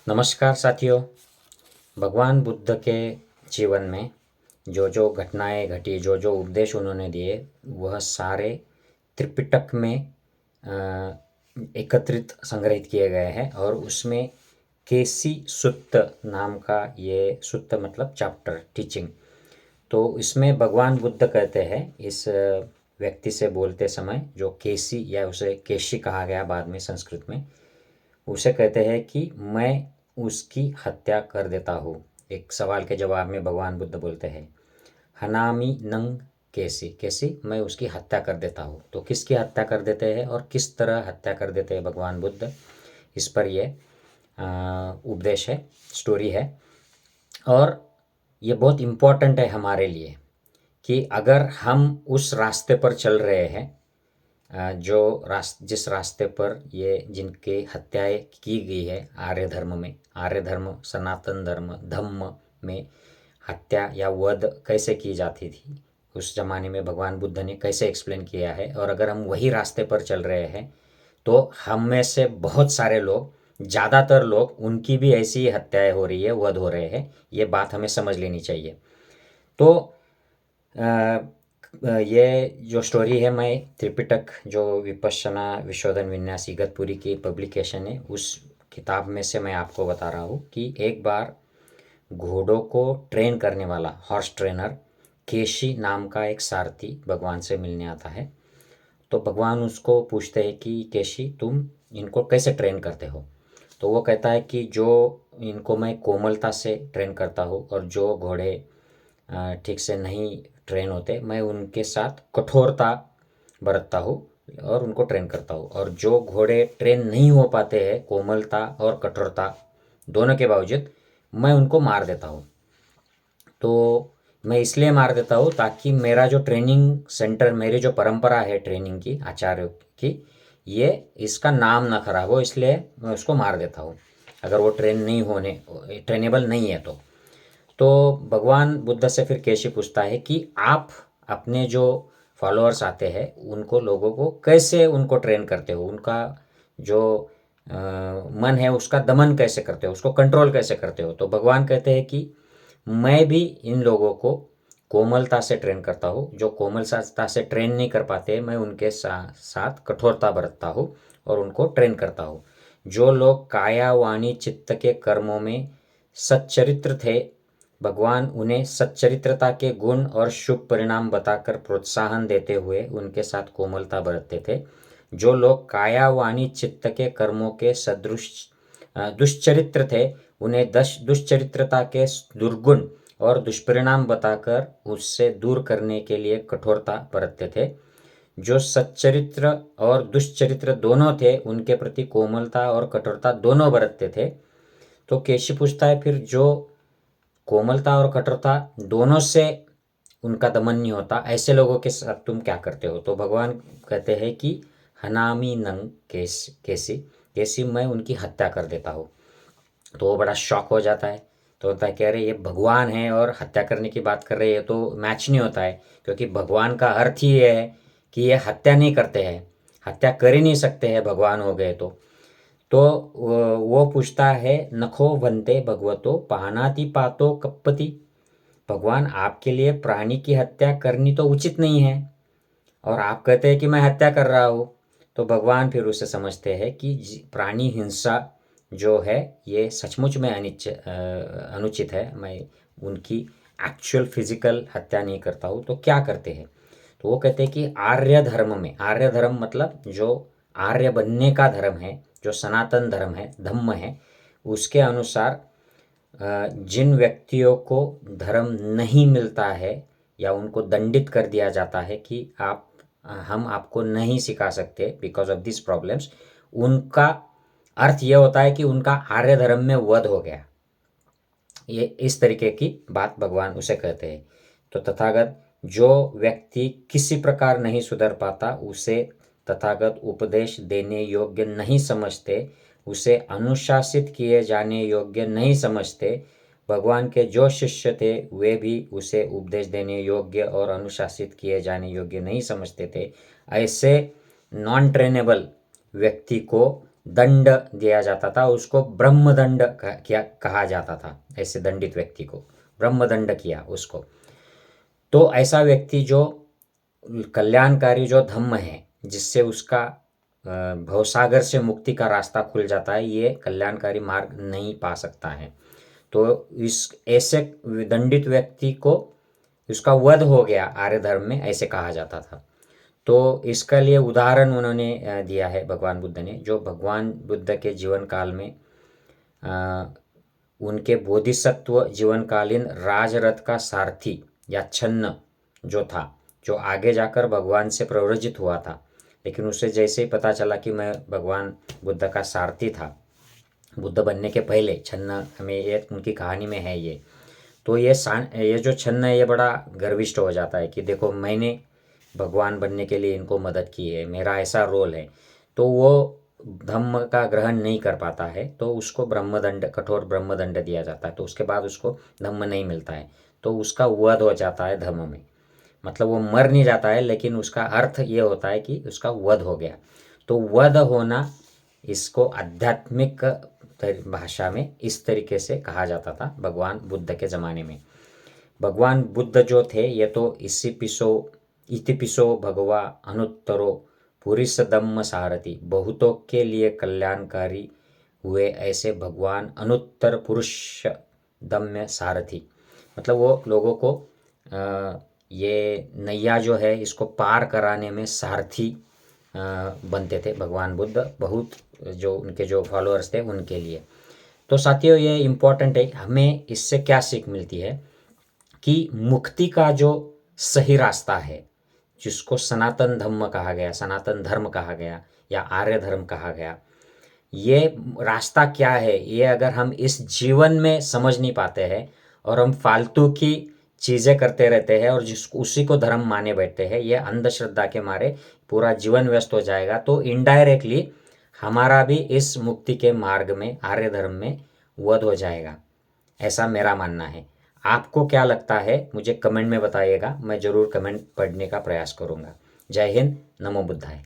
नमस्कार साथियों। भगवान बुद्ध के जीवन में जो जो घटनाएं घटी, जो जो उपदेश उन्होंने दिए, वह सारे त्रिपिटक में एकत्रित संग्रहित किए गए हैं। और उसमें केसी सुत्त नाम का, ये सुत्त मतलब चैप्टर, टीचिंग। तो इसमें भगवान बुद्ध कहते हैं इस व्यक्ति से बोलते समय, जो केसी या उसे केशी कहा गया बाद में संस्कृत में, उसे कहते हैं कि मैं उसकी हत्या कर देता हूँ। एक सवाल के जवाब में भगवान बुद्ध बोलते हैं, हनामी नंग कैसी कैसी, मैं उसकी हत्या कर देता हूँ। तो किसकी हत्या कर देते हैं और किस तरह हत्या कर देते हैं भगवान बुद्ध, इस पर ये उपदेश है, स्टोरी है। और ये बहुत इम्पोर्टेंट है हमारे लिए कि अगर हम उस रास्ते पर चल रहे हैं, जिस रास्ते पर ये जिनके हत्याएं की गई है आर्य धर्म में, आर्य धर्म सनातन धम्म में हत्या या वध कैसे की जाती थी उस ज़माने में, भगवान बुद्ध ने कैसे एक्सप्लेन किया है। और अगर हम वही रास्ते पर चल रहे हैं तो हम में से बहुत सारे लोग, ज़्यादातर लोग, उनकी भी ऐसी ही हत्याएं हो रही है, वध हो रहे हैं। ये बात हमें समझ लेनी चाहिए। तो ये जो स्टोरी है, मैं त्रिपिटक जो विपश्यना विशोधन विन्यास इगतपुरी की पब्लिकेशन है, उस किताब में से मैं आपको बता रहा हूँ कि एक बार घोड़ों को ट्रेन करने वाला हॉर्स ट्रेनर केशी नाम का एक सारथी भगवान से मिलने आता है। तो भगवान उसको पूछते हैं कि केशी, तुम इनको कैसे ट्रेन करते हो? तो वो कहता है कि जो इनको मैं कोमलता से ट्रेन करता हूँ, और जो घोड़े ठीक से नहीं ट्रेन होते, मैं उनके साथ कठोरता बरतता हूँ और उनको ट्रेन करता हूँ। और जो घोड़े ट्रेन नहीं हो पाते हैं कोमलता और कठोरता दोनों के बावजूद, मैं उनको मार देता हूँ। तो मैं इसलिए मार देता हूँ ताकि मेरा जो ट्रेनिंग सेंटर, मेरी जो परंपरा है ट्रेनिंग की, आचार्य की, ये इसका नाम ना खराब हो, इसलिए मैं उसको मार देता हूँ अगर वो ट्रेनेबल नहीं है तो भगवान बुद्ध से फिर केशी पूछता है कि आप अपने जो फॉलोअर्स आते हैं उनको, लोगों को कैसे उनको ट्रेन करते हो, उनका जो मन है उसका दमन कैसे करते हो, उसको कंट्रोल कैसे करते हो? तो भगवान कहते हैं कि मैं भी इन लोगों को कोमलता से ट्रेन करता हूँ। जो कोमलता से ट्रेन नहीं कर पाते, मैं उनके साथ कठोरता बरतता हूँ और उनको ट्रेन करता हूँ। जो लोग काया वाणी चित्त के कर्मों में सच्चरित्र थे, भगवान उन्हें सच्चरित्रता के गुण और शुभ परिणाम बताकर प्रोत्साहन देते हुए उनके साथ कोमलता बरतते थे। जो लोग काया वाणी चित्त के कर्मों के सदृश दुष्चरित्र थे, उन्हें दुष्चरित्रता के दुर्गुण और दुष्परिणाम बताकर उससे दूर करने के लिए कठोरता बरतते थे। जो सच्चरित्र और दुष्चरित्र दोनों थे, उनके प्रति कोमलता और कठोरता दोनों बरतते थे। तो केशी पूछता है, फिर जो कोमलता और कठोरता दोनों से उनका दमन नहीं होता, ऐसे लोगों के साथ तुम क्या करते हो? तो भगवान कहते हैं कि हनामी नंग केसी केसी, मैं उनकी हत्या कर देता हूँ। तो वो बड़ा शॉक हो जाता है। तो होता है कि अरे, ये भगवान है और हत्या करने की बात कर रहे हैं, तो मैच नहीं होता है। क्योंकि भगवान का अर्थ ही ये है कि ये हत्या नहीं करते हैं, हत्या कर ही नहीं सकते हैं भगवान हो गए तो वो पूछता है, नखो वंते भगवतो पानाति पातो कप्पति। भगवान, आपके लिए प्राणी की हत्या करनी तो उचित नहीं है, और आप कहते हैं कि मैं हत्या कर रहा हूँ। तो भगवान फिर उसे समझते हैं कि प्राणी हिंसा जो है ये सचमुच में अनुचित है। मैं उनकी एक्चुअल फिजिकल हत्या नहीं करता हूँ। तो क्या करते हैं? तो वो कहते हैं कि आर्य धर्म में, आर्य धर्म मतलब जो आर्य बनने का धर्म है, जो सनातन धर्म है, धम्म है, उसके अनुसार जिन व्यक्तियों को धर्म नहीं मिलता है या उनको दंडित कर दिया जाता है कि हम आपको नहीं सिखा सकते बिकॉज ऑफ दिस प्रॉब्लम्स, उनका अर्थ यह होता है कि उनका आर्य धर्म में वध हो गया। ये इस तरीके की बात भगवान उसे कहते हैं। तो तथागत, जो व्यक्ति किसी प्रकार नहीं सुधर पाता, उसे तथागत उपदेश देने योग्य नहीं समझते, उसे अनुशासित किए जाने योग्य नहीं समझते। भगवान के जो शिष्य थे वे भी उसे उपदेश देने योग्य और अनुशासित किए जाने योग्य नहीं समझते थे। ऐसे नॉन ट्रेनेबल व्यक्ति को दंड दिया जाता था, उसको ब्रह्मदंड कहा जाता था। ऐसे दंडित व्यक्ति को ब्रह्मदंड किया उसको। तो ऐसा व्यक्ति जो कल्याणकारी जो धम्म है, जिससे उसका भवसागर से मुक्ति का रास्ता खुल जाता है, ये कल्याणकारी मार्ग नहीं पा सकता है। तो इस ऐसे दंडित व्यक्ति को उसका वध हो गया आर्य धर्म में, ऐसे कहा जाता था। तो इसका लिए उदाहरण उन्होंने दिया है भगवान बुद्ध ने। जो भगवान बुद्ध के जीवन काल में उनके बोधिसत्व जीवनकालीन राजरथ का सारथी या छन्न जो था, जो आगे जाकर भगवान से प्रव्रजित हुआ था, लेकिन उसे जैसे ही पता चला कि मैं भगवान बुद्ध का सारथी था, बुद्ध बनने के पहले छन्न, हमें ये उनकी कहानी में है ये। तो ये जो छन्न है, ये बड़ा गर्विष्ठ हो जाता है कि देखो मैंने भगवान बनने के लिए इनको मदद की है, मेरा ऐसा रोल है। तो वो धम्म का ग्रहण नहीं कर पाता है, तो उसको ब्रह्मदंड, कठोर ब्रह्मदंड दिया जाता है। तो उसके बाद उसको धम्म नहीं मिलता है, तो उसका वध हो जाता है धम्म में। मतलब वो मर नहीं जाता है, लेकिन उसका अर्थ ये होता है कि उसका वध हो गया। तो वध होना, इसको आध्यात्मिक भाषा में इस तरीके से कहा जाता था भगवान बुद्ध के ज़माने में। भगवान बुद्ध जो थे, ये तो इतिपिसो भगवा अनुत्तरो पुरुषदम्म सारथी, बहुतों के लिए कल्याणकारी हुए ऐसे भगवान अनुत्तर पुरुष दम्य सारथी। मतलब वो लोगों को ये नैया जो है इसको पार कराने में सारथी बनते थे भगवान बुद्ध, बहुत जो उनके जो फॉलोअर्स थे उनके लिए। तो साथियों, ये इम्पोर्टेंट है। हमें इससे क्या सीख मिलती है कि मुक्ति का जो सही रास्ता है, जिसको सनातन धम्म कहा गया, सनातन धर्म कहा गया या आर्य धर्म कहा गया, ये रास्ता क्या है, ये अगर हम इस जीवन में समझ नहीं पाते हैं और हम फालतू की चीज़ें करते रहते हैं और उसी को धर्म माने बैठते हैं, ये अंधश्रद्धा के मारे पूरा जीवन व्यस्त हो जाएगा। तो इनडायरेक्टली हमारा भी इस मुक्ति के मार्ग में, आर्य धर्म में वध हो जाएगा, ऐसा मेरा मानना है। आपको क्या लगता है मुझे कमेंट में बताइएगा, मैं ज़रूर कमेंट पढ़ने का प्रयास करूँगा। जय हिंद, नमो बुद्धाय।